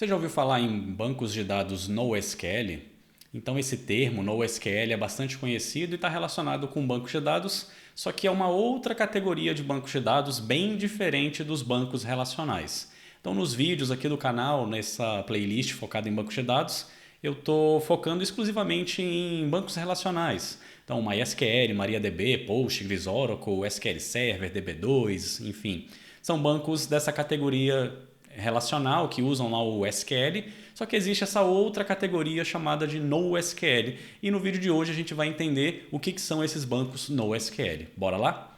Você já ouviu falar em bancos de dados NoSQL? Então esse termo NoSQL é bastante conhecido e está relacionado com bancos de dados, só que é uma outra categoria de bancos de dados bem diferente dos bancos relacionais. Então nos vídeos aqui do canal, nessa playlist focada em bancos de dados, eu estou focando exclusivamente em bancos relacionais. Então MySQL, MariaDB, Postgres, Oracle, SQL Server, DB2, enfim. São bancos dessa categoria relacional que usam lá o SQL, só que existe essa outra categoria chamada de NoSQL. E no vídeo de hoje a gente vai entender o que são esses bancos NoSQL. Bora lá?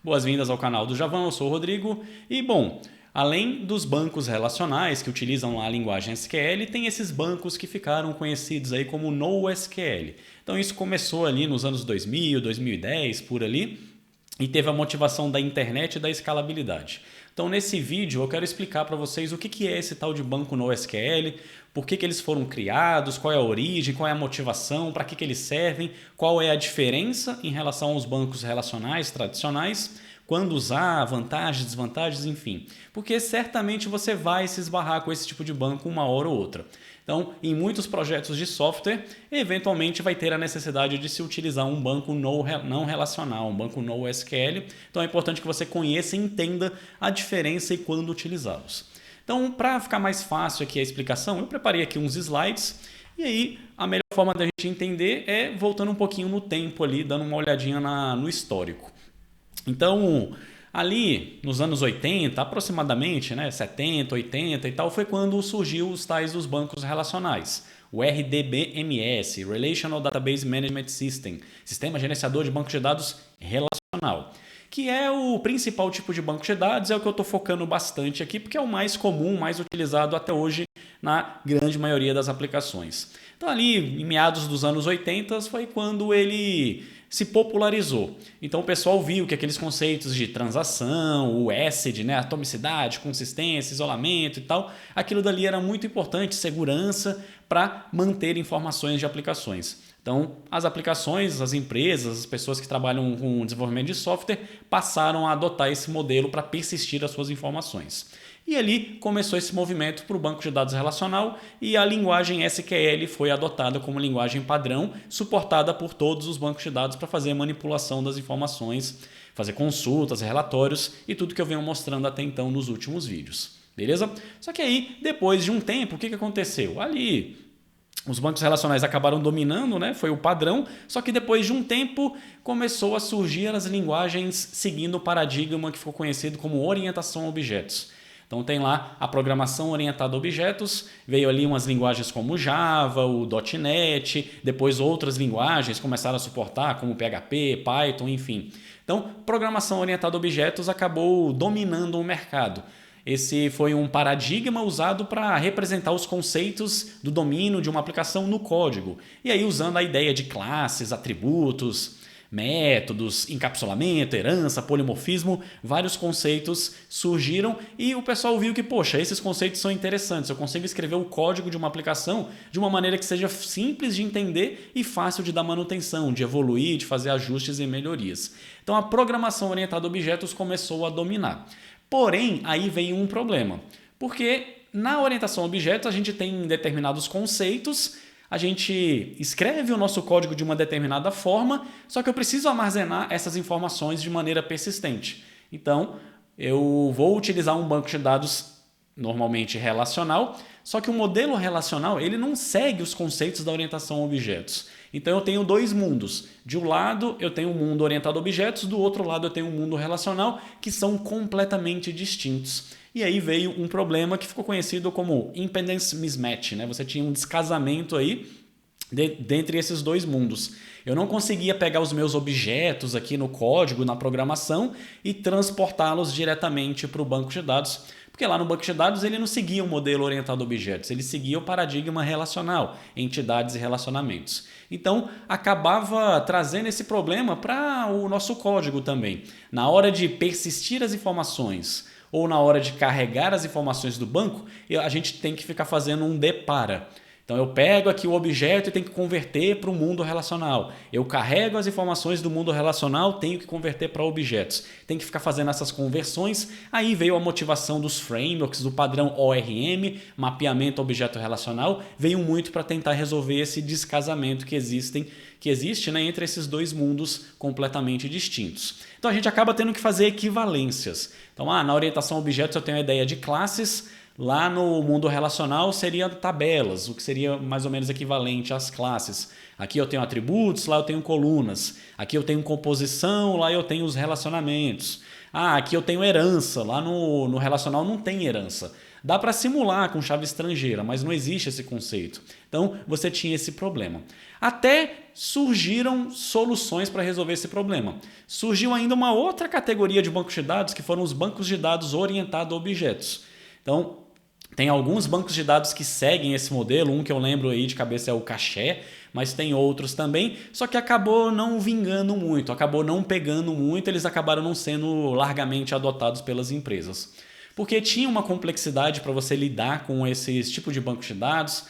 Boas-vindas ao canal do Javão, eu sou o Rodrigo. E bom, além dos bancos relacionais que utilizam lá a linguagem SQL, tem esses bancos que ficaram conhecidos aí como NoSQL. Então isso começou ali nos anos 2000, 2010, por ali, e teve a motivação da internet e da escalabilidade. Então nesse vídeo eu quero explicar para vocês o que é esse tal de banco NoSQL, por que eles foram criados, qual é a origem, qual é a motivação, para que eles servem, qual é a diferença em relação aos bancos relacionais tradicionais, quando usar, vantagens, desvantagens, enfim. Porque certamente você vai se esbarrar com esse tipo de banco uma hora ou outra. Então, em muitos projetos de software, eventualmente vai ter a necessidade de se utilizar um banco não relacional, um banco NoSQL. Então, é importante que você conheça e entenda a diferença e quando utilizá-los. Então, para ficar mais fácil aqui a explicação, eu preparei aqui uns slides. E aí, a melhor forma da gente entender é voltando um pouquinho no tempo ali, dando uma olhadinha no histórico. Então, ali nos anos 80, aproximadamente, né, 70, 80 e tal, foi quando surgiu os tais dos bancos relacionais. O RDBMS, Relational Database Management System, Sistema Gerenciador de Banco de Dados Relacional, que é o principal tipo de banco de dados, é o que eu estou focando bastante aqui, porque é o mais comum, mais utilizado até hoje na grande maioria das aplicações. Então ali, em meados dos anos 80, foi quando ele se popularizou. Então o pessoal viu que aqueles conceitos de transação, o ACID, né, atomicidade, consistência, isolamento e tal, aquilo dali era muito importante, segurança, para manter informações de aplicações. Então, as aplicações, as empresas, as pessoas que trabalham com desenvolvimento de software passaram a adotar esse modelo para persistir as suas informações. E ali começou esse movimento para o banco de dados relacional e a linguagem SQL foi adotada como linguagem padrão, suportada por todos os bancos de dados para fazer manipulação das informações, fazer consultas, relatórios e tudo que eu venho mostrando até então nos últimos vídeos. Beleza? Só que aí, depois de um tempo, o que aconteceu? Ali, os bancos relacionais acabaram dominando, né? Foi o padrão, só que depois de um tempo começou a surgir as linguagens seguindo o paradigma que ficou conhecido como orientação a objetos. Então tem lá a programação orientada a objetos, veio ali umas linguagens como o Java, o .NET, depois outras linguagens começaram a suportar como PHP, Python, enfim. Então programação orientada a objetos acabou dominando o mercado. Esse foi um paradigma usado para representar os conceitos do domínio de uma aplicação no código. E aí usando a ideia de classes, atributos, métodos, encapsulamento, herança, polimorfismo, vários conceitos surgiram e o pessoal viu que, poxa, esses conceitos são interessantes, eu consigo escrever o código de uma aplicação de uma maneira que seja simples de entender e fácil de dar manutenção, de evoluir, de fazer ajustes e melhorias. Então a programação orientada a objetos começou a dominar. Porém, aí vem um problema, porque na orientação a objetos a gente tem determinados conceitos, a gente escreve o nosso código de uma determinada forma, só que eu preciso armazenar essas informações de maneira persistente. Então, eu vou utilizar um banco de dados normalmente relacional, só que o modelo relacional ele não segue os conceitos da orientação a objetos. Então eu tenho dois mundos. De um lado eu tenho um mundo orientado a objetos, do outro lado eu tenho um mundo relacional, que são completamente distintos. E aí veio um problema que ficou conhecido como impedance mismatch, né? Você tinha um descasamento aí dentre esses dois mundos. Eu não conseguia pegar os meus objetos aqui no código, na programação e transportá-los diretamente para o banco de dados, porque lá no banco de dados ele não seguia o modelo orientado a objetos, ele seguia o paradigma relacional, entidades e relacionamentos. Então acabava trazendo esse problema para o nosso código também. Na hora de persistir as informações ou na hora de carregar as informações do banco, a gente tem que ficar fazendo um depara. Então eu pego aqui o objeto e tenho que converter para o mundo relacional. Eu carrego as informações do mundo relacional, tenho que converter para objetos. Tem que ficar fazendo essas conversões. Aí veio a motivação dos frameworks, do padrão ORM, mapeamento objeto relacional, veio muito para tentar resolver esse descasamento que existe, né, entre esses dois mundos completamente distintos. Então a gente acaba tendo que fazer equivalências. Então na orientação a objetos eu tenho a ideia de classes. Lá no mundo relacional seria tabelas, o que seria mais ou menos equivalente às classes. Aqui eu tenho atributos, lá eu tenho colunas. Aqui eu tenho composição, lá eu tenho os relacionamentos. Aqui eu tenho herança, lá no relacional não tem herança. Dá para simular com chave estrangeira, mas não existe esse conceito. Então você tinha esse problema. Até surgiram soluções para resolver esse problema. Surgiu ainda uma outra categoria de bancos de dados, que foram os bancos de dados orientados a objetos. Então, tem alguns bancos de dados que seguem esse modelo, um que eu lembro aí de cabeça é o Caché, mas tem outros também, só que acabou não vingando muito, acabou não pegando muito, eles acabaram não sendo largamente adotados pelas empresas. Porque tinha uma complexidade para você lidar com esses tipos de bancos de dados.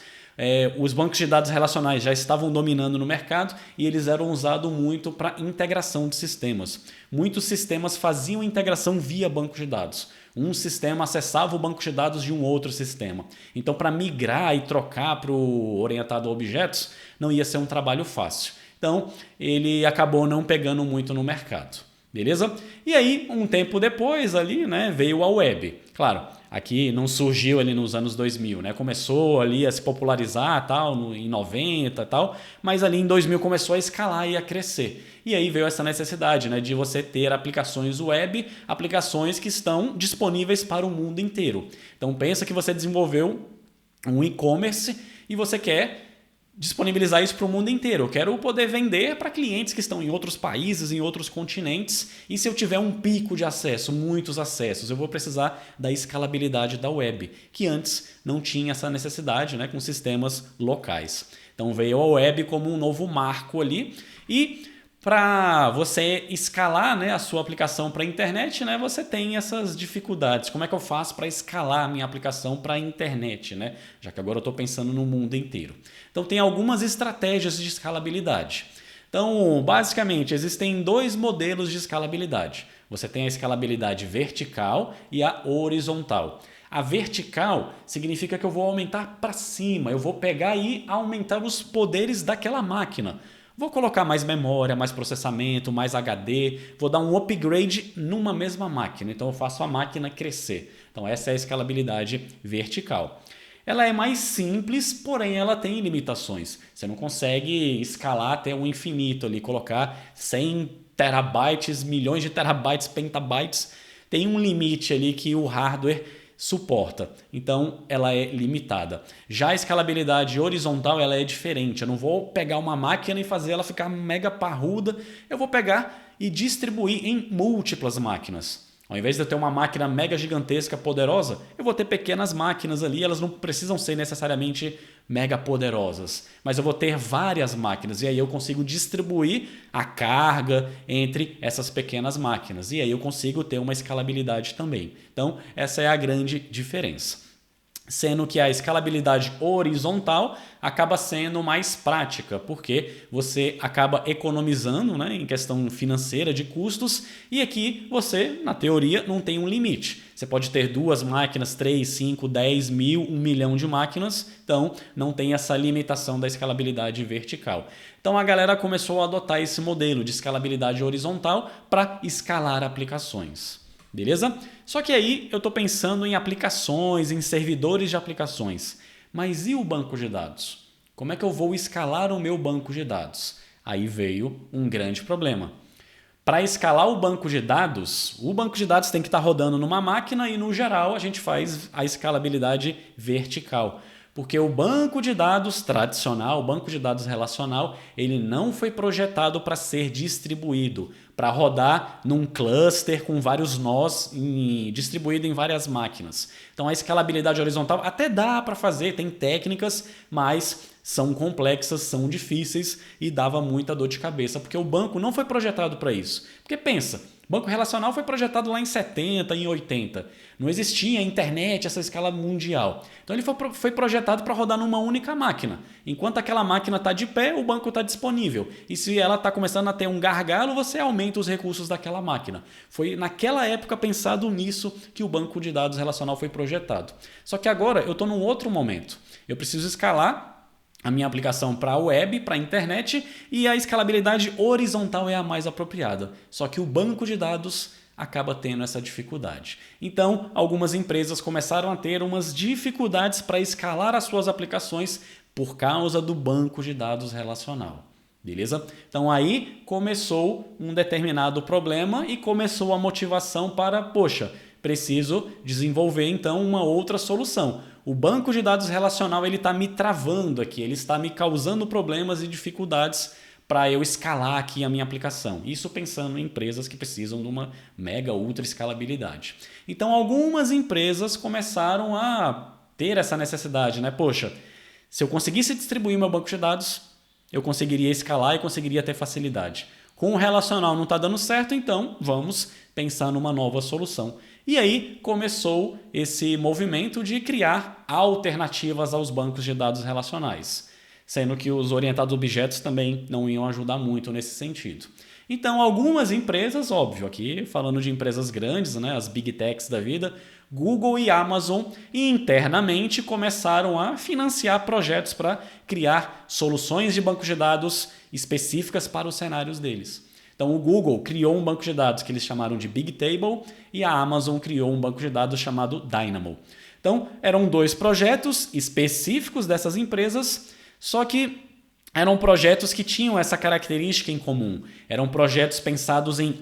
Os bancos de dados relacionais já estavam dominando no mercado e eles eram usados muito para integração de sistemas. Muitos sistemas faziam integração via banco de dados. Um sistema acessava o banco de dados de um outro sistema. Então, para migrar e trocar para o orientado a objetos, não ia ser um trabalho fácil. Então, ele acabou não pegando muito no mercado. Beleza? E aí, um tempo depois, ali, né, veio a web. Claro, aqui não surgiu ali nos anos 2000, né? Começou ali a se popularizar tal, em 90 e tal, mas ali em 2000 começou a escalar e a crescer. E aí veio essa necessidade, né, de você ter aplicações web, aplicações que estão disponíveis para o mundo inteiro. Então pensa que você desenvolveu um e-commerce e você quer disponibilizar isso para o mundo inteiro. Eu quero poder vender para clientes que estão em outros países, em outros continentes. E se eu tiver um pico de acesso, muitos acessos, eu vou precisar da escalabilidade da web, que antes não tinha essa necessidade, né, com sistemas locais. Então veio a web como um novo marco ali e para você escalar, né, a sua aplicação para a internet, né, você tem essas dificuldades. Como é que eu faço para escalar a minha aplicação para a internet, né? Já que agora eu estou pensando no mundo inteiro. Então tem algumas estratégias de escalabilidade. Então, basicamente, existem dois modelos de escalabilidade. Você tem a escalabilidade vertical e a horizontal. A vertical significa que eu vou aumentar para cima, eu vou pegar e aumentar os poderes daquela máquina. Vou colocar mais memória, mais processamento, mais HD, vou dar um upgrade numa mesma máquina. Então eu faço a máquina crescer. Então essa é a escalabilidade vertical. Ela é mais simples, porém ela tem limitações. Você não consegue escalar até o infinito ali, colocar 100 terabytes, milhões de terabytes, petabytes. Tem um limite ali que o hardware suporta. Então, ela é limitada. Já a escalabilidade horizontal, ela é diferente. Eu não vou pegar uma máquina e fazer ela ficar mega parruda. Eu vou pegar e distribuir em múltiplas máquinas. Ao invés de eu ter uma máquina mega gigantesca, poderosa, eu vou ter pequenas máquinas ali. Elas não precisam ser necessariamente mega poderosas, mas eu vou ter várias máquinas e aí eu consigo distribuir a carga entre essas pequenas máquinas e aí eu consigo ter uma escalabilidade também. Então essa é a grande diferença. Sendo que a escalabilidade horizontal acaba sendo mais prática, porque você acaba economizando, né, em questão financeira de custos, e aqui você, na teoria, não tem um limite. Você pode ter 2 máquinas, 3, 5, 10 mil, 1 milhão de máquinas, então não tem essa limitação da escalabilidade vertical. Então a galera começou a adotar esse modelo de escalabilidade horizontal para escalar aplicações. Beleza? Só que aí eu estou pensando em aplicações, em servidores de aplicações. Mas e o banco de dados? Como é que eu vou escalar o meu banco de dados? Aí veio um grande problema. Para escalar o banco de dados tem que estar rodando numa máquina e, no geral, a gente faz a escalabilidade vertical. Porque o banco de dados tradicional, o banco de dados relacional, ele não foi projetado para ser distribuído, para rodar num cluster com vários nós distribuído em várias máquinas. Então a escalabilidade horizontal até dá para fazer, tem técnicas, mas são complexas, são difíceis e dava muita dor de cabeça, porque o banco não foi projetado para isso. Porque pensa, Banco relacional foi projetado lá em 70, em 80. Não existia internet, essa escala mundial. Então ele foi projetado para rodar numa única máquina. Enquanto aquela máquina está de pé, o banco está disponível. E se ela está começando a ter um gargalo, você aumenta os recursos daquela máquina. Foi naquela época pensado nisso que o banco de dados relacional foi projetado. Só que agora eu estou num outro momento. Eu preciso escalar a minha aplicação para a web, para a internet, e a escalabilidade horizontal é a mais apropriada. Só que o banco de dados acaba tendo essa dificuldade. Então, algumas empresas começaram a ter umas dificuldades para escalar as suas aplicações por causa do banco de dados relacional. Beleza? Então aí começou um determinado problema e começou a motivação para, poxa, preciso desenvolver então uma outra solução. O banco de dados relacional ele está me travando aqui, ele está me causando problemas e dificuldades para eu escalar aqui a minha aplicação. Isso pensando em empresas que precisam de uma mega ultra escalabilidade. Então algumas empresas começaram a ter essa necessidade, né? Poxa, se eu conseguisse distribuir meu banco de dados, eu conseguiria escalar e conseguiria ter facilidade. Com o relacional não está dando certo, então vamos pensar numa nova solução. E aí começou esse movimento de criar alternativas aos bancos de dados relacionais, sendo que os orientados a objetos também não iam ajudar muito nesse sentido. Então algumas empresas, óbvio, aqui falando de empresas grandes, né, as Big Techs da vida, Google e Amazon internamente começaram a financiar projetos para criar soluções de bancos de dados específicas para os cenários deles. Então o Google criou um banco de dados que eles chamaram de Bigtable e a Amazon criou um banco de dados chamado Dynamo. Então eram dois projetos específicos dessas empresas, só que eram projetos que tinham essa característica em comum. Eram projetos pensados em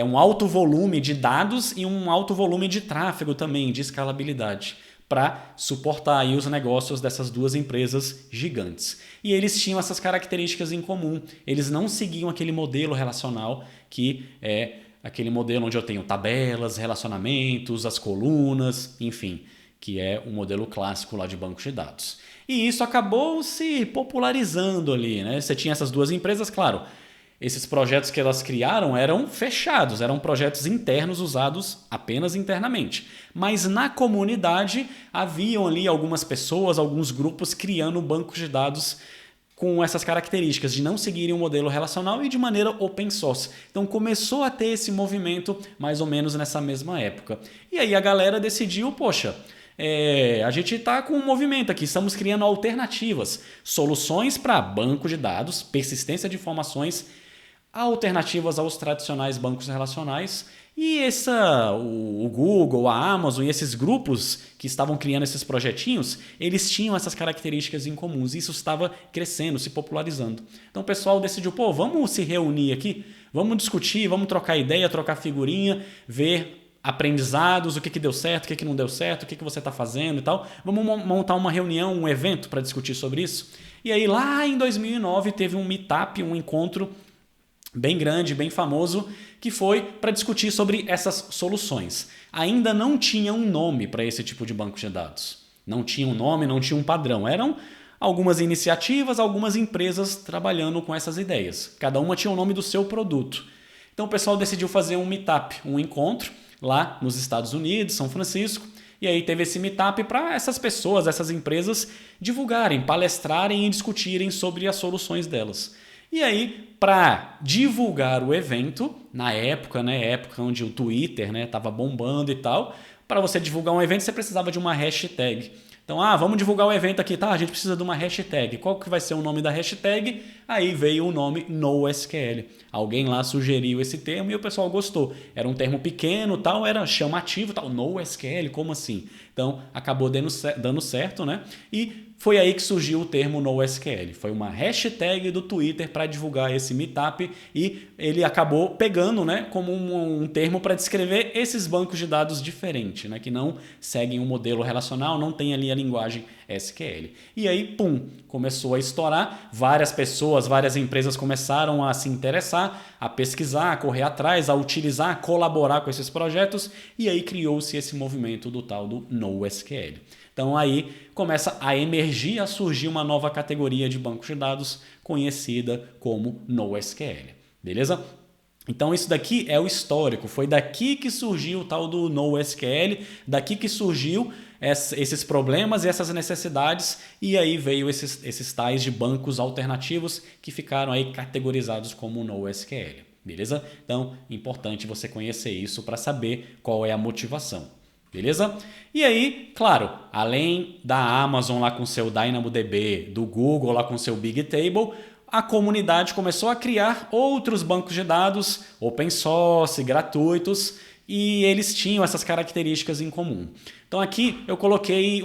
um alto volume de dados e um alto volume de tráfego também, de escalabilidade, para suportar aí os negócios dessas duas empresas gigantes. E eles tinham essas características em comum. Eles não seguiam aquele modelo relacional que é aquele modelo onde eu tenho tabelas, relacionamentos, as colunas, enfim, que é o modelo clássico lá de banco de dados. E isso acabou se popularizando ali, né? Você tinha essas duas empresas, claro. Esses projetos que elas criaram eram fechados, eram projetos internos usados apenas internamente. Mas na comunidade haviam ali algumas pessoas, alguns grupos criando bancos de dados com essas características de não seguirem um modelo relacional e de maneira open source. Então começou a ter esse movimento mais ou menos nessa mesma época. E aí a galera decidiu, poxa, a gente está com um movimento aqui, estamos criando alternativas, soluções para banco de dados, persistência de informações, alternativas aos tradicionais bancos relacionais. E o Google, a Amazon e esses grupos que estavam criando esses projetinhos, eles tinham essas características em comuns e isso estava crescendo, se popularizando. Então o pessoal decidiu, vamos se reunir aqui, vamos discutir, vamos trocar ideia, trocar figurinha, ver aprendizados, o que deu certo, o que não deu certo, o que você está fazendo e tal. Vamos montar uma reunião, um evento para discutir sobre isso. E aí lá em 2009 teve um meetup, um encontro bem grande, bem famoso, que foi para discutir sobre essas soluções. Ainda não tinha um nome para esse tipo de banco de dados. Não tinha um nome, não tinha um padrão. Eram algumas iniciativas, algumas empresas trabalhando com essas ideias. Cada uma tinha o nome do seu produto. Então o pessoal decidiu fazer um meetup, um encontro, lá nos Estados Unidos, São Francisco, e aí teve esse meetup para essas pessoas, essas empresas divulgarem, palestrarem e discutirem sobre as soluções delas. E aí, para divulgar o evento, na época, época onde o Twitter estava bombando e tal, para você divulgar um evento você precisava de uma hashtag. Então, vamos divulgar o evento aqui, tá? A gente precisa de uma hashtag. Qual que vai ser o nome da hashtag? Aí veio o nome NoSQL. Alguém lá sugeriu esse termo e o pessoal gostou. Era um termo pequeno, tal, era chamativo, tal. NoSQL, como assim? Então, acabou dando certo, né? E foi aí que surgiu o termo NoSQL. Foi uma hashtag do Twitter para divulgar esse meetup e ele acabou pegando, como um termo para descrever esses bancos de dados diferentes, que não seguem um modelo relacional, não tem ali a linguagem SQL. E aí, começou a estourar. Várias pessoas, várias empresas começaram a se interessar, a pesquisar, a correr atrás, a utilizar, a colaborar com esses projetos e aí criou-se esse movimento do tal do NoSQL. Então aí começa a emergir, a surgir uma nova categoria de banco de dados conhecida como NoSQL. Beleza? Então isso daqui é o histórico, foi daqui que surgiu o tal do NoSQL, daqui que surgiu esses problemas e essas necessidades, e aí veio esses tais de bancos alternativos que ficaram aí categorizados como NoSQL, beleza? Então, importante você conhecer isso para saber qual é a motivação, beleza? E aí, claro, além da Amazon lá com seu DynamoDB, do Google lá com seu Bigtable, a comunidade começou a criar outros bancos de dados open source, gratuitos, e eles tinham essas características em comum. Então aqui eu coloquei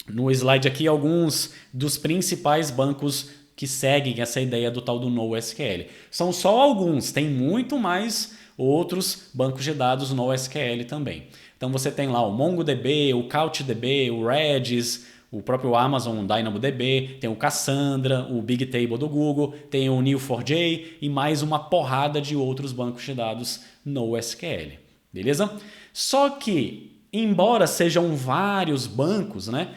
no slide aqui alguns dos principais bancos que seguem essa ideia do tal do NoSQL. São só alguns, tem muito mais outros bancos de dados NoSQL também. Então você tem lá o MongoDB, o CouchDB, o Redis, o próprio Amazon DynamoDB, tem o Cassandra, o Bigtable do Google, tem o Neo4j e mais uma porrada de outros bancos de dados NoSQL, beleza? Só que, embora sejam vários bancos, né,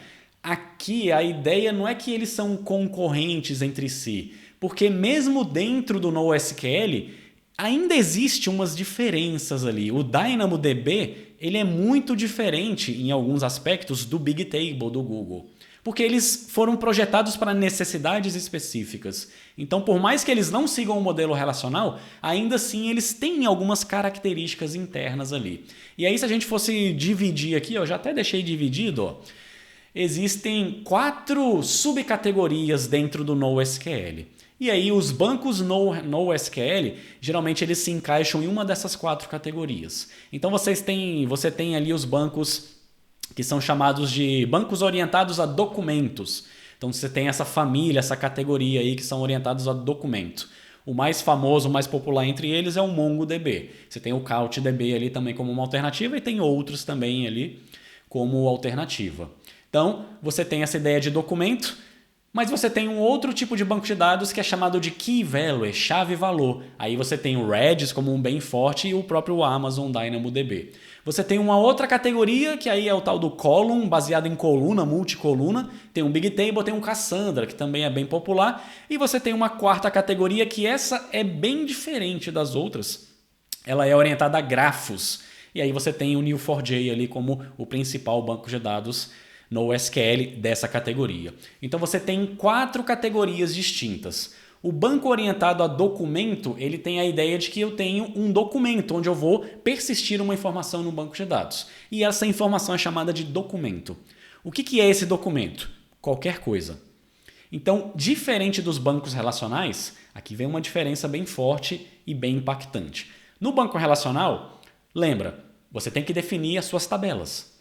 aqui a ideia não é que eles são concorrentes entre si, porque mesmo dentro do NoSQL ainda existe umas diferenças ali. O DynamoDB ele é muito diferente em alguns aspectos do Bigtable do Google, porque eles foram projetados para necessidades específicas. Então, por mais que eles não sigam o modelo relacional, ainda assim eles têm algumas características internas ali. E aí, se a gente fosse dividir aqui, eu já até deixei dividido, ó, existem 4 subcategorias dentro do NoSQL. E aí os bancos NoSQL, geralmente eles se encaixam em uma dessas 4 categorias. Então você tem ali os bancos que são chamados de bancos orientados a documentos. Então você tem essa família, essa categoria aí que são orientados a documento. O mais famoso, o mais popular entre eles é o MongoDB. Você tem o CouchDB ali também como uma alternativa e tem outros também ali como alternativa. Então você tem essa ideia de documento. Mas você tem um outro tipo de banco de dados que é chamado de Key Value, chave-valor. Aí você tem o Redis como um bem forte e o próprio Amazon DynamoDB. Você tem uma outra categoria que aí é o tal do Column, baseado em coluna, multicoluna. Tem um Bigtable, tem um Cassandra, que também é bem popular. E você tem uma quarta categoria que essa é bem diferente das outras. Ela é orientada a grafos. E aí você tem o Neo4j ali como o principal banco de dados NoSQL dessa categoria. Então você tem 4 categorias distintas. O banco orientado a documento, ele tem a ideia de que eu tenho um documento onde eu vou persistir uma informação no banco de dados. E essa informação é chamada de documento. O que é esse documento? Qualquer coisa. Então, diferente dos bancos relacionais, aqui vem uma diferença bem forte e bem impactante. No banco relacional, lembra, você tem que definir as suas tabelas.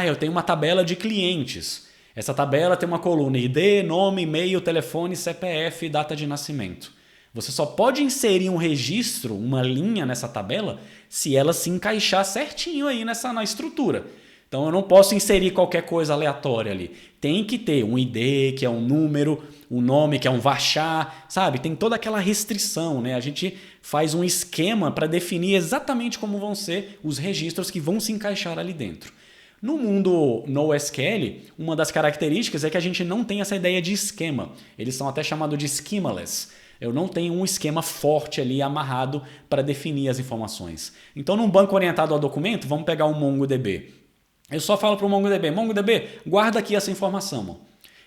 Eu tenho uma tabela de clientes. Essa tabela tem uma coluna ID, nome, e-mail, telefone, CPF e data de nascimento. Você só pode inserir um registro, uma linha nessa tabela, se ela se encaixar certinho aí na estrutura. Então eu não posso inserir qualquer coisa aleatória ali. Tem que ter um ID, que é um número, um nome, que é um varchar, sabe? Tem toda aquela restrição, né? A gente faz um esquema para definir exatamente como vão ser os registros que vão se encaixar ali dentro. No mundo NoSQL, uma das características é que a gente não tem essa ideia de esquema. Eles são até chamados de schemaless. Eu não tenho um esquema forte ali amarrado para definir as informações. Então, num banco orientado a documento, vamos pegar o MongoDB. Eu só falo para o MongoDB, MongoDB, guarda aqui essa informação.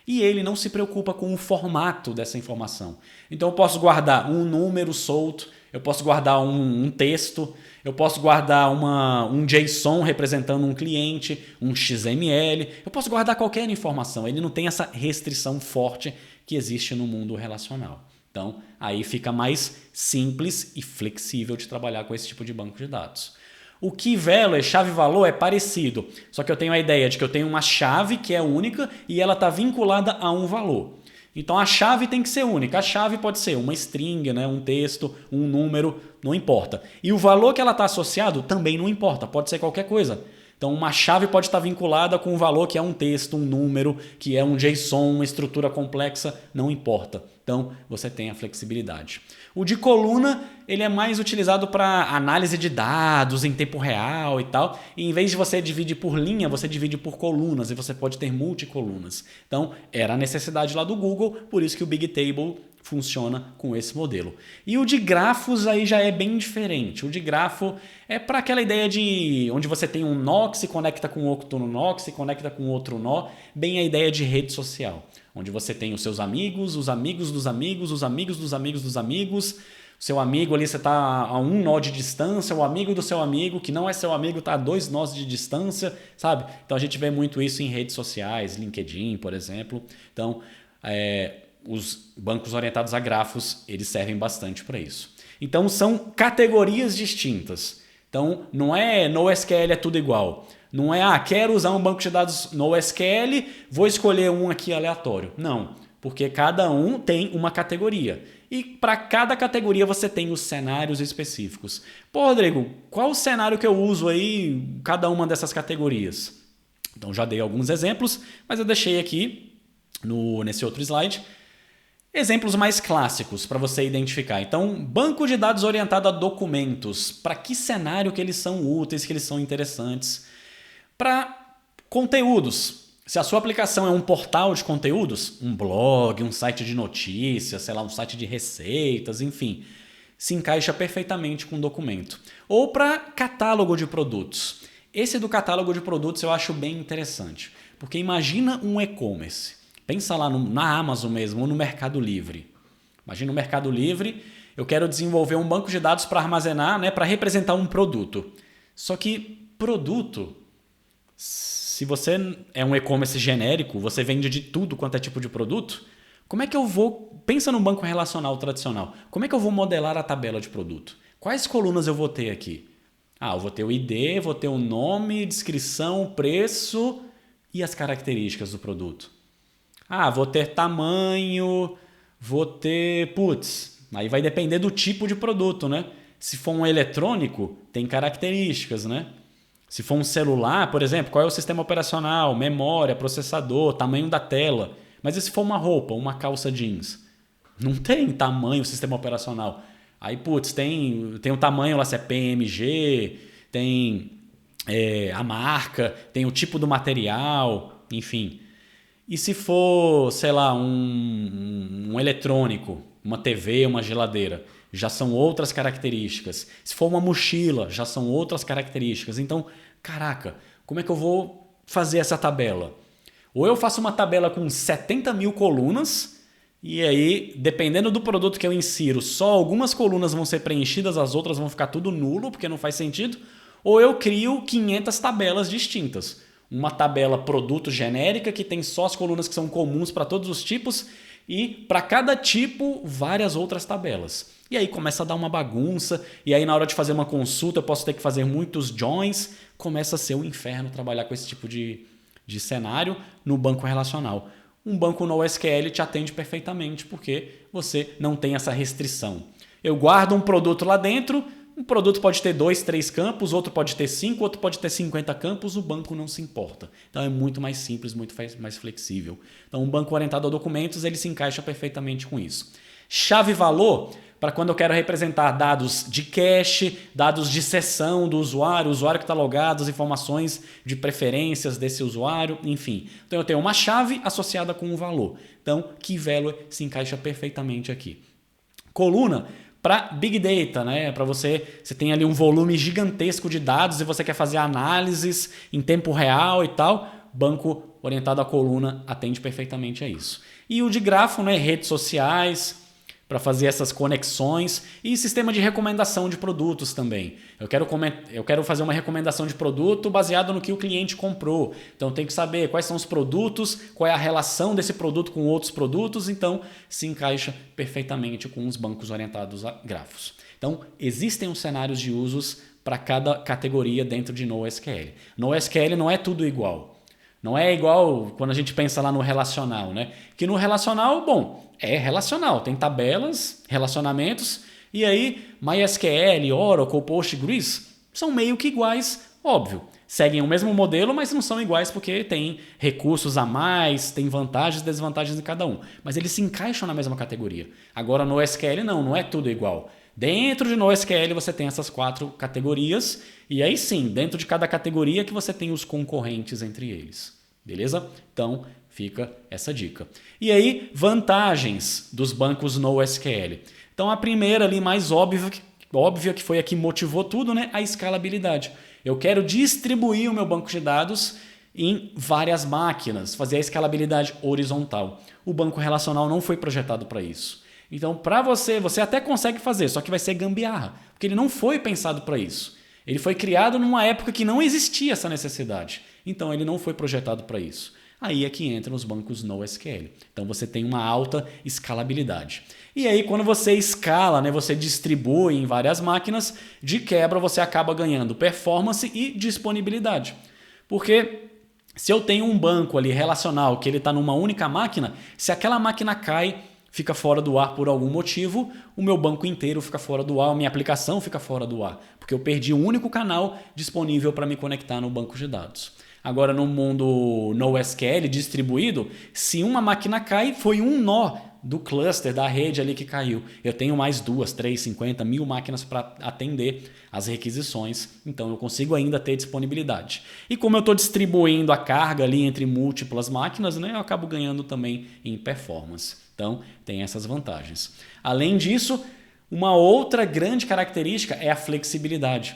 E ele não se preocupa com o formato dessa informação. Então eu posso guardar um número solto, eu posso guardar um texto, eu posso guardar um JSON representando um cliente, um XML, eu posso guardar qualquer informação. Ele não tem essa restrição forte que existe no mundo relacional. Então aí fica mais simples e flexível de trabalhar com esse tipo de banco de dados. O Key Value, chave-valor, é parecido, só que eu tenho a ideia de que eu tenho uma chave que é única e ela está vinculada a um valor. Então a chave tem que ser única. A chave pode ser uma string, né, um texto, um número, não importa. E o valor que ela está associado também não importa, pode ser qualquer coisa. Então uma chave pode estar vinculada com um valor que é um texto, um número, que é um JSON, uma estrutura complexa, não importa. Então você tem a flexibilidade. O de coluna, ele é mais utilizado para análise de dados em tempo real e tal. E em vez de você dividir por linha, você divide por colunas e você pode ter multicolunas. Então era a necessidade lá do Google, por isso que o Bigtable funciona com esse modelo. E o de grafos aí já é bem diferente. O de grafo é para aquela ideia de onde você tem um nó que se conecta com outro nó, que se conecta com outro nó, bem a ideia de rede social, onde você tem os seus amigos, os amigos dos amigos, os amigos dos amigos dos amigos. Seu amigo ali, você está a um nó de distância, o amigo do seu amigo, que não é seu amigo, está a 2 nós de distância, sabe? Então a gente vê muito isso em redes sociais, LinkedIn, por exemplo. Então, os bancos orientados a grafos, eles servem bastante para isso. Então, são categorias distintas. Então, não é NoSQL é tudo igual. Não é, quero usar um banco de dados NoSQL, vou escolher um aqui aleatório. Não, porque cada um tem uma categoria. E para cada categoria você tem os cenários específicos. Pô, Rodrigo, qual o cenário que eu uso aí, cada uma dessas categorias? Então, já dei alguns exemplos, mas eu deixei aqui, nesse outro slide, exemplos mais clássicos para você identificar. Então, banco de dados orientado a documentos. Para que cenário que eles são úteis, que eles são interessantes? Para conteúdos. Se a sua aplicação é um portal de conteúdos, um blog, um site de notícias, sei lá, um site de receitas, enfim, se encaixa perfeitamente com um documento. Ou para catálogo de produtos. Esse do catálogo de produtos eu acho bem interessante, porque imagina um e-commerce. Pensa lá na Amazon mesmo, ou no Mercado Livre. Imagina no Mercado Livre, eu quero desenvolver um banco de dados para armazenar, né, para representar um produto. Só que produto, se você é um e-commerce genérico, você vende de tudo quanto é tipo de produto, como é que eu vou... Pensa num banco relacional tradicional. Como é que eu vou modelar a tabela de produto? Quais colunas eu vou ter aqui? Eu vou ter o ID, vou ter o nome, descrição, preço e as características do produto. Vou ter tamanho, vou ter... aí vai depender do tipo de produto, né? Se for um eletrônico, tem características, né? Se for um celular, por exemplo, qual é o sistema operacional, memória, processador, tamanho da tela. Mas e se for uma roupa, uma calça jeans? Não tem tamanho, sistema operacional. Aí, tem o tamanho lá, se é PMG, tem a marca, tem o tipo do material, enfim... E se for, sei lá, um eletrônico, uma TV, uma geladeira, já são outras características. Se for uma mochila, já são outras características. Então, caraca, como é que eu vou fazer essa tabela? Ou eu faço uma tabela com 70 mil colunas e aí, dependendo do produto que eu insiro, só algumas colunas vão ser preenchidas, as outras vão ficar tudo nulo, porque não faz sentido. Ou eu crio 500 tabelas distintas. Uma tabela produto genérica que tem só as colunas que são comuns para todos os tipos e para cada tipo várias outras tabelas. E aí começa a dar uma bagunça e aí na hora de fazer uma consulta eu posso ter que fazer muitos joins. Começa a ser um inferno trabalhar com esse tipo de cenário no banco relacional. Um banco NoSQL te atende perfeitamente porque você não tem essa restrição. Eu guardo um produto lá dentro... Um produto pode ter 2, 3 campos, outro pode ter 5, outro pode ter 50 campos, o banco não se importa. Então é muito mais simples, muito mais flexível. Então um banco orientado a documentos, ele se encaixa perfeitamente com isso. Chave-valor, para quando eu quero representar dados de cache, dados de sessão do usuário, o usuário que está logado, as informações de preferências desse usuário, enfim. Então eu tenho uma chave associada com um valor. Então key value se encaixa perfeitamente aqui. Coluna, para Big Data, né? Para você tem ali um volume gigantesco de dados e você quer fazer análises em tempo real e tal, banco orientado à coluna atende perfeitamente a isso. E o de grafo, né? Redes sociais, para fazer essas conexões e sistema de recomendação de produtos também. Eu quero fazer uma recomendação de produto baseado no que o cliente comprou. Então tem que saber quais são os produtos, qual é a relação desse produto com outros produtos, então se encaixa perfeitamente com os bancos orientados a grafos. Então existem os cenários de usos para cada categoria dentro de NoSQL. NoSQL não é tudo igual. Não é igual quando a gente pensa lá no relacional, né? Que no relacional, bom, é relacional, tem tabelas, relacionamentos, e aí MySQL, Oracle, Postgres são meio que iguais, óbvio. Seguem o mesmo modelo, mas não são iguais porque tem recursos a mais, tem vantagens e desvantagens em cada um. Mas eles se encaixam na mesma categoria. Agora no SQL não é tudo igual. Dentro de NoSQL você tem essas 4 categorias e aí sim, dentro de cada categoria que você tem os concorrentes entre eles. beleza? Então, fica essa dica. E aí, vantagens dos bancos NoSQL. Então, a primeira ali, mais óbvia que foi a que motivou tudo, né? A escalabilidade. Eu quero distribuir o meu banco de dados em várias máquinas, fazer a escalabilidade horizontal. O banco relacional não foi projetado para isso. Então, para você até consegue fazer, só que vai ser gambiarra, porque ele não foi pensado para isso. Ele foi criado numa época que não existia essa necessidade. Então, ele não foi projetado para isso. Aí é que entram os bancos NoSQL. Então, você tem uma alta escalabilidade. E aí, quando você escala, né, você distribui em várias máquinas, de quebra você acaba ganhando performance e disponibilidade. Porque se eu tenho um banco ali relacional que ele está numa única máquina, se aquela máquina cai, fica fora do ar por algum motivo, o meu banco inteiro fica fora do ar, a minha aplicação fica fora do ar, porque eu perdi o único canal disponível para me conectar no banco de dados. Agora, no mundo NoSQL distribuído, se uma máquina cai, foi um nó do cluster, da rede ali que caiu. Eu tenho mais 2, 3, 50, 1000 máquinas para atender as requisições, então eu consigo ainda ter disponibilidade. E como eu estou distribuindo a carga ali entre múltiplas máquinas, né, eu acabo ganhando também em performance. Então, tem essas vantagens. Além disso, uma outra grande característica é a flexibilidade.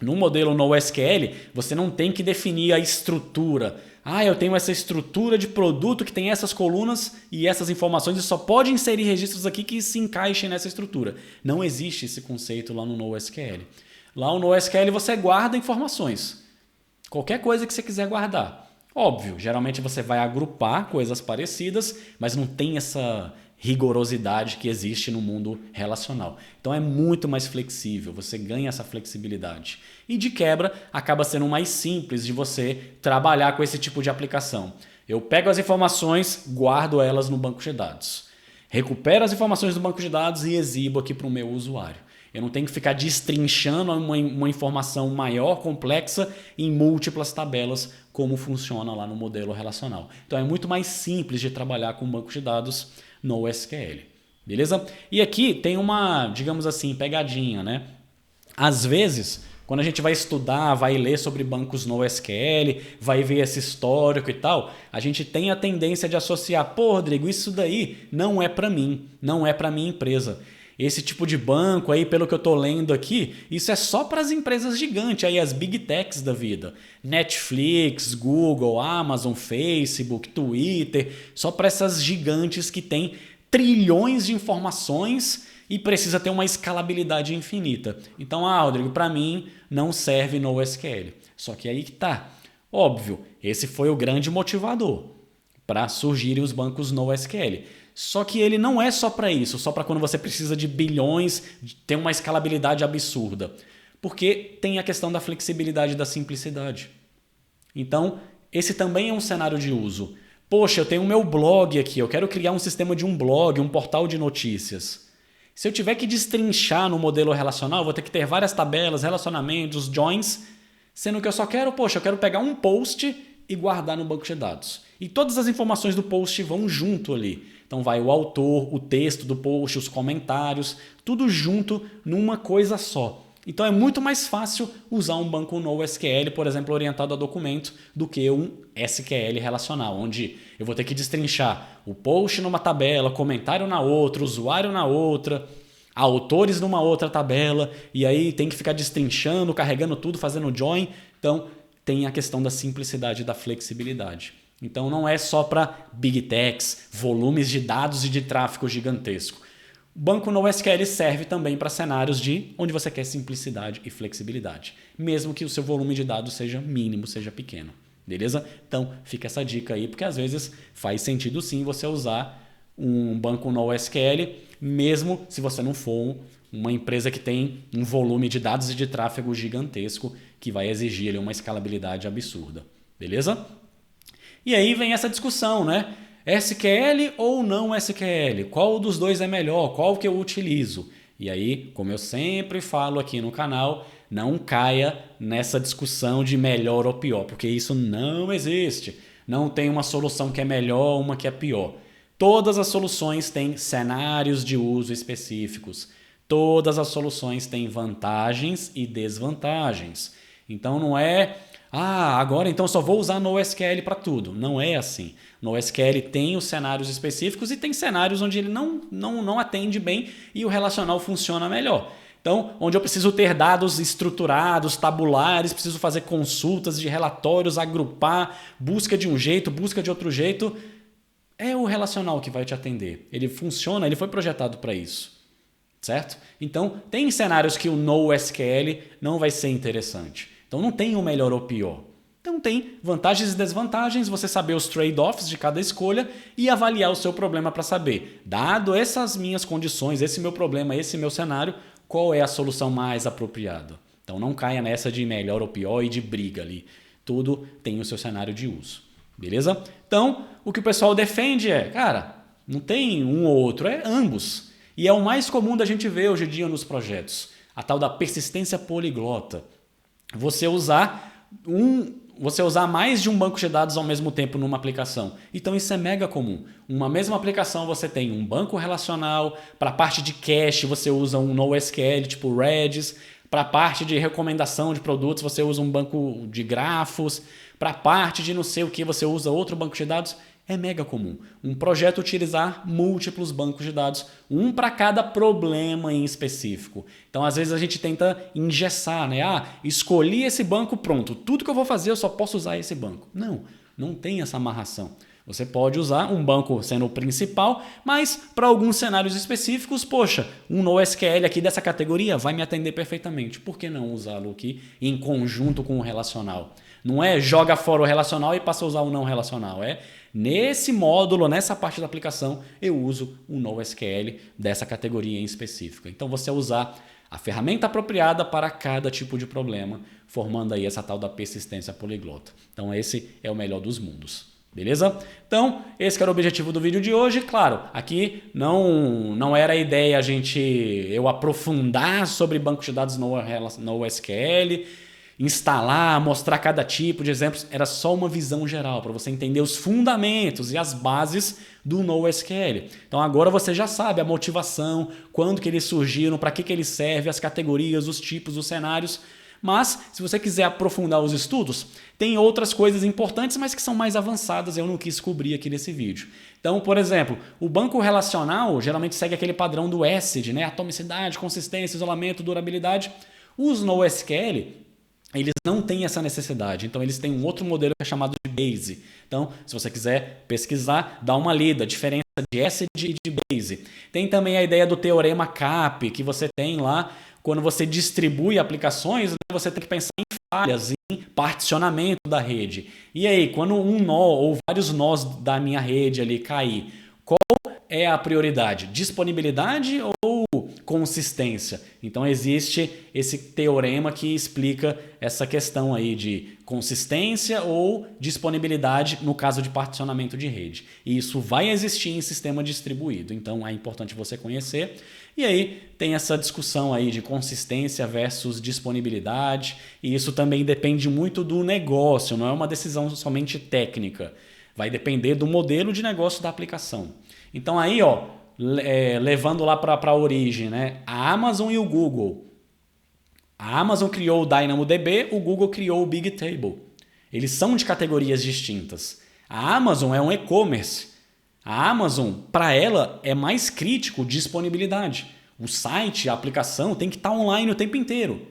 No modelo NoSQL, você não tem que definir a estrutura. Eu tenho essa estrutura de produto que tem essas colunas e essas informações e só pode inserir registros aqui que se encaixem nessa estrutura. Não existe esse conceito lá no NoSQL. Lá no NoSQL você guarda informações. Qualquer coisa que você quiser guardar. Óbvio, geralmente você vai agrupar coisas parecidas, mas não tem essa rigorosidade que existe no mundo relacional. Então é muito mais flexível, você ganha essa flexibilidade. E de quebra, acaba sendo mais simples de você trabalhar com esse tipo de aplicação. Eu pego as informações, guardo elas no banco de dados. Recupero as informações do banco de dados e exibo aqui para o meu usuário. Eu não tenho que ficar destrinchando uma informação maior, complexa, em múltiplas tabelas, como funciona lá no modelo relacional. Então é muito mais simples de trabalhar com banco de dados NoSQL. Beleza? E aqui tem uma, digamos assim, pegadinha, né? Às vezes, quando a gente vai estudar, vai ler sobre bancos NoSQL, vai ver esse histórico e tal, a gente tem a tendência de associar, pô, Rodrigo, isso daí não é para mim, não é para minha empresa. Esse tipo de banco aí, pelo que eu estou lendo aqui, isso é só para as empresas gigantes, aí as big techs da vida. Netflix, Google, Amazon, Facebook, Twitter, só para essas gigantes que têm trilhões de informações e precisa ter uma escalabilidade infinita. Então, Rodrigo, para mim não serve NoSQL. Só que aí que tá. Óbvio, esse foi o grande motivador para surgirem os bancos NoSQL. Só que ele não é só para isso, só para quando você precisa de bilhões, ter uma escalabilidade absurda. Porque tem a questão da flexibilidade e da simplicidade. Então, esse também é um cenário de uso. Poxa, eu tenho o meu blog aqui, eu quero criar um sistema de um blog, um portal de notícias. Se eu tiver que destrinchar no modelo relacional, eu vou ter que ter várias tabelas, relacionamentos, joins, sendo que eu quero pegar um post e guardar no banco de dados. E todas as informações do post vão junto ali. Então vai o autor, o texto do post, os comentários, tudo junto numa coisa só. Então é muito mais fácil usar um banco NoSQL, por exemplo, orientado a documento, do que um SQL relacional, onde eu vou ter que destrinchar o post numa tabela, comentário na outra, usuário na outra, autores numa outra tabela, e aí tem que ficar destrinchando, carregando tudo, fazendo join. Então tem a questão da simplicidade e da flexibilidade. Então não é só para big techs, volumes de dados e de tráfego gigantesco. O banco NoSQL serve também para cenários onde você quer simplicidade e flexibilidade, mesmo que o seu volume de dados seja mínimo, seja pequeno. Beleza? Então fica essa dica aí, porque às vezes faz sentido sim você usar um banco NoSQL, mesmo se você não for uma empresa que tem um volume de dados e de tráfego gigantesco que vai exigir ali uma escalabilidade absurda. Beleza? E aí vem essa discussão, né? SQL ou não SQL? Qual dos dois é melhor? Qual que eu utilizo? E aí, como eu sempre falo aqui no canal, não caia nessa discussão de melhor ou pior, porque isso não existe. Não tem uma solução que é melhor, uma que é pior. Todas as soluções têm cenários de uso específicos. Todas as soluções têm vantagens e desvantagens. Então não é... Ah, agora então só vou usar NoSQL para tudo. Não é assim. NoSQL tem os cenários específicos e tem cenários onde ele não atende bem e o relacional funciona melhor. Então, onde eu preciso ter dados estruturados, tabulares, preciso fazer consultas de relatórios, agrupar, busca de um jeito, busca de outro jeito, é o relacional que vai te atender. Ele funciona, ele foi projetado para isso, certo? Então, tem cenários que o NoSQL não vai ser interessante. Então, não tem o melhor ou pior. Então, tem vantagens e desvantagens, você saber os trade-offs de cada escolha e avaliar o seu problema para saber, dado essas minhas condições, esse meu problema, esse meu cenário, qual é a solução mais apropriada. Então, não caia nessa de melhor ou pior e de briga ali. Tudo tem o seu cenário de uso. Beleza? Então, o que o pessoal defende é, cara, não tem um ou outro, é ambos. E é o mais comum da gente ver hoje em dia nos projetos. A tal da persistência poliglota. Você usar mais de um banco de dados ao mesmo tempo numa aplicação. Então isso é mega comum. Uma mesma aplicação você tem um banco relacional, para a parte de cache você usa um NoSQL tipo Redis, para a parte de recomendação de produtos você usa um banco de grafos, para a parte de não sei o que você usa outro banco de dados. É mega comum. Um projeto utilizar múltiplos bancos de dados, um para cada problema em específico. Então, às vezes, a gente tenta engessar, né? Ah, escolhi esse banco, pronto. Tudo que eu vou fazer, eu só posso usar esse banco. Não, não tem essa amarração. Você pode usar um banco sendo o principal, mas para alguns cenários específicos, poxa, um NoSQL aqui dessa categoria vai me atender perfeitamente. Por que não usá-lo aqui em conjunto com o relacional? Não é joga fora o relacional e passa a usar o não relacional. É nesse módulo, nessa parte da aplicação, eu uso o NoSQL dessa categoria em específica. Então você usar a ferramenta apropriada para cada tipo de problema, formando aí essa tal da persistência poliglota. Então esse é o melhor dos mundos. Beleza? Então, esse que era o objetivo do vídeo de hoje. Claro, aqui não era a ideia eu aprofundar sobre banco de dados NoSQL, instalar, mostrar cada tipo de exemplos. Era só uma visão geral para você entender os fundamentos e as bases do NoSQL. Então agora você já sabe a motivação, quando que eles surgiram, para que ele serve, as categorias, os tipos, os cenários. Mas, se você quiser aprofundar os estudos, tem outras coisas importantes, mas que são mais avançadas, eu não quis cobrir aqui nesse vídeo. Então, por exemplo, o banco relacional geralmente segue aquele padrão do ACID, né? Atomicidade, consistência, isolamento, durabilidade. Os NoSQL, eles não têm essa necessidade, então eles têm um outro modelo que é chamado de BASE. Então, se você quiser pesquisar, dá uma lida, a diferença de ACID e de BASE. Tem também a ideia do teorema CAP, que você tem lá. Quando você distribui aplicações, você tem que pensar em falhas, em particionamento da rede. E aí, quando um nó ou vários nós da minha rede ali cair, qual é a prioridade? Disponibilidade ou consistência? Então existe esse teorema que explica essa questão aí de consistência ou disponibilidade no caso de particionamento de rede. E isso vai existir em sistema distribuído, então é importante você conhecer. E aí tem essa discussão aí de consistência versus disponibilidade, e isso também depende muito do negócio, não é uma decisão somente técnica. Vai depender do modelo de negócio da aplicação. Então aí, ó, levando lá para a origem, né? A Amazon e o Google. A Amazon criou o DynamoDB, o Google criou o Bigtable. Eles são de categorias distintas. A Amazon é um e-commerce. A Amazon, para ela, é mais crítico disponibilidade. O site, a aplicação tem que estar online o tempo inteiro.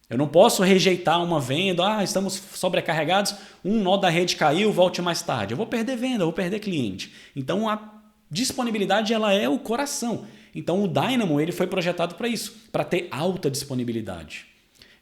Eu não posso rejeitar uma venda, estamos sobrecarregados, um nó da rede caiu, volte mais tarde. Eu vou perder venda, eu vou perder cliente. Então a disponibilidade ela é o coração. Então o Dynamo ele foi projetado para isso, para ter alta disponibilidade.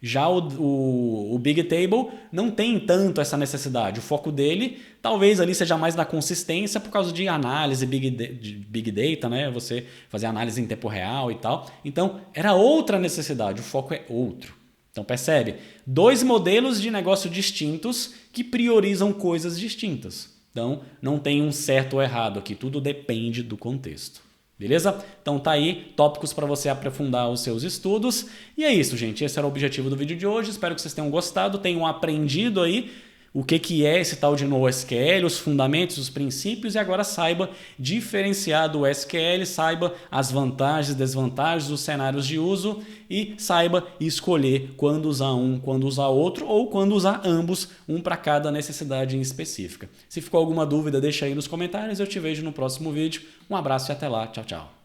Já o Bigtable não tem tanto essa necessidade. O foco dele talvez ali seja mais na consistência por causa de análise de Big Data, né? Você fazer análise em tempo real e tal. Então era outra necessidade, o foco é outro. Então percebe? Dois modelos de negócio distintos que priorizam coisas distintas. Então não tem um certo ou errado aqui, tudo depende do contexto. Beleza? Então tá aí tópicos para você aprofundar os seus estudos. E é isso, gente. Esse era o objetivo do vídeo de hoje. Espero que vocês tenham gostado, tenham aprendido aí o que é esse tal de NoSQL, os fundamentos, os princípios, e agora saiba diferenciar do SQL, saiba as vantagens e desvantagens, os cenários de uso e saiba escolher quando usar um, quando usar outro ou quando usar ambos, um para cada necessidade em específica. Se ficou alguma dúvida, deixa aí nos comentários, eu te vejo no próximo vídeo. Um abraço e até lá, tchau, tchau.